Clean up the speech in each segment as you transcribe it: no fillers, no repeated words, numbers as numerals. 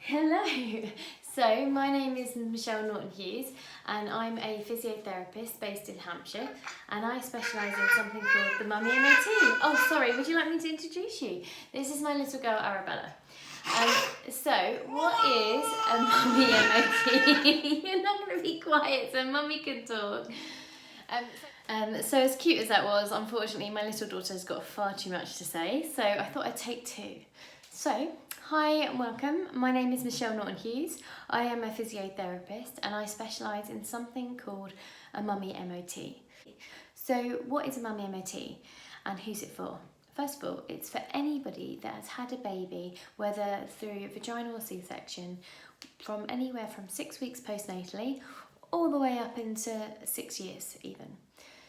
Hello! So my name is Michelle Norton-Hughes and I'm a physiotherapist based in Hampshire, and I specialise in something called the Mummy MOT. Oh sorry, would you like me to introduce you? This is my little girl Arabella. So what is a Mummy MOT? You're not going to be quiet so Mummy can talk. So as cute as that was, unfortunately my little daughter's got far too much to say, so I thought I'd take two. So, hi and welcome. My name is Michelle Norton-Hughes. I am a physiotherapist and I specialise in something called a Mummy MOT. So what is a Mummy MOT and who's it for? First of all, it's for anybody that has had a baby, whether through vaginal or C-section, from anywhere from 6 weeks postnatally all the way up into 6 years even.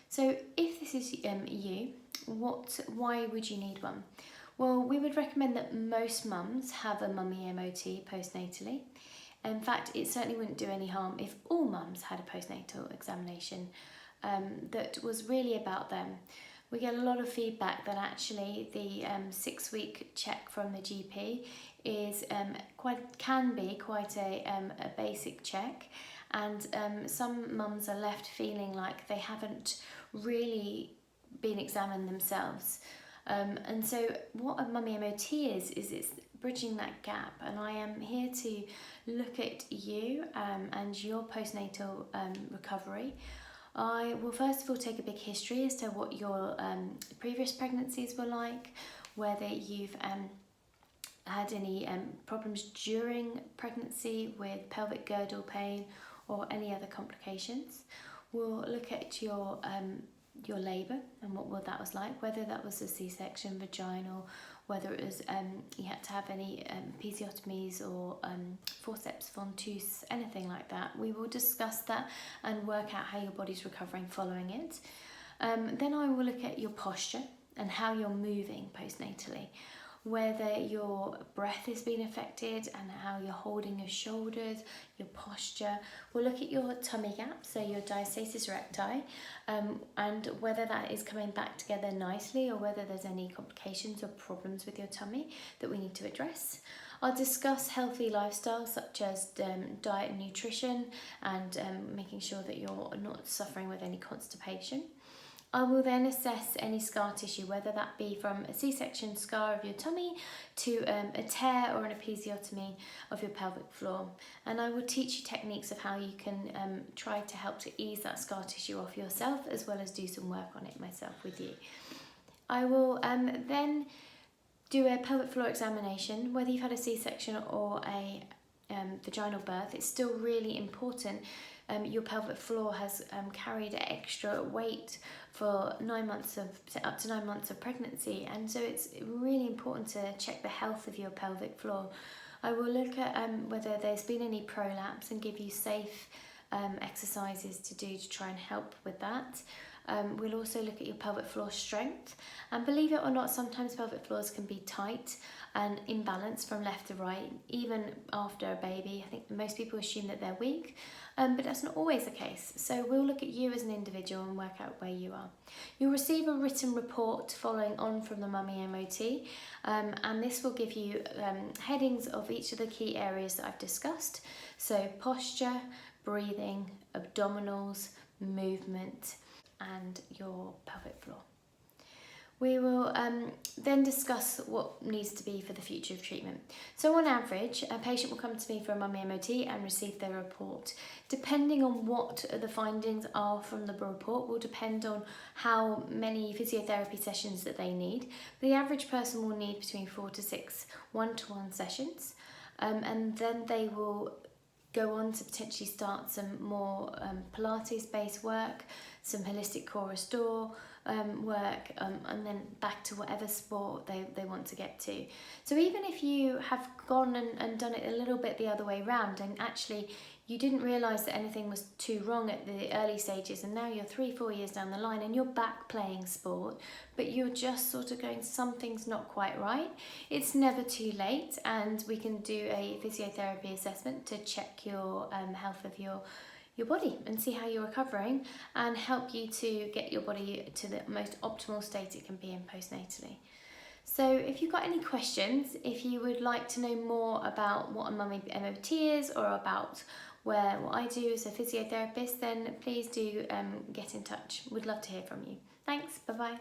So if this is you, why would you need one? Well, we would recommend that most mums have a Mummy MOT postnatally. In fact, it certainly wouldn't do any harm if all mums had a postnatal examination that was really about them. We get a lot of feedback that actually the 6 week check from the GP is can be quite a basic check, and some mums are left feeling like they haven't really been examined themselves. And so what a Mummy MOT is it's bridging that gap, and I am here to look at you and your postnatal recovery. I will first of all take a big history as to what your previous pregnancies were like, whether you've had any problems during pregnancy with pelvic girdle pain or any other complications. We'll look at your labour and what that was like, whether that was a C-section, vaginal, whether it was you had to have any episiotomies or forceps ventouse, anything like that. We will discuss that and work out how your body's recovering following it. Then I will look at your posture and how you're moving postnatally, whether your breath is being affected and how you're holding your shoulders, your posture. We'll look at your tummy gap, so your diastasis recti, and whether that is coming back together nicely or whether there's any complications or problems with your tummy that we need to address. I'll discuss healthy lifestyles such as diet and nutrition, and making sure that you're not suffering with any constipation. I will then assess any scar tissue, whether that be from a C-section scar of your tummy to a tear or an episiotomy of your pelvic floor. And I will teach you techniques of how you can try to help to ease that scar tissue off yourself, as well as do some work on it myself with you. I will then do a pelvic floor examination. Whether you've had a C-section or a vaginal birth, it's still really important. Your pelvic floor has carried extra weight for up to 9 months of pregnancy, and so it's really important to check the health of your pelvic floor. I will look at whether there's been any prolapse and give you safe exercises to do to try and help with that. We'll also look at your pelvic floor strength, and believe it or not, sometimes pelvic floors can be tight and imbalanced from left to right, even after a baby. I think most people assume that they're weak, but that's not always the case. So we'll look at you as an individual and work out where you are. You'll receive a written report following on from the Mummy MOT, and this will give you headings of each of the key areas that I've discussed. So posture, breathing, abdominals, movement, and your pelvic floor. We will then discuss what needs to be for the future of treatment. So on average, a patient will come to me for a Mummy MOT and receive their report. Depending on what the findings are from the report will depend on how many physiotherapy sessions that they need. The average person will need between 4 to 6 one-to-one sessions, and then they will go on to potentially start some more Pilates-based work, some holistic core restore work, and then back to whatever sport they want to get to. So even if you have gone and done it a little bit the other way round, and actually you didn't realise that anything was too wrong at the early stages, and now you're 3-4 years down the line and you're back playing sport, but you're just sort of going, something's not quite right, it's never too late, and we can do a physiotherapy assessment to check your health of your body and see how you're recovering, and help you to get your body to the most optimal state it can be in postnatally. So if you've got any questions, if you would like to know more about what a Mummy MOT is or about what I do as a physiotherapist, then please do get in touch. We'd love to hear from you. Thanks, bye-bye.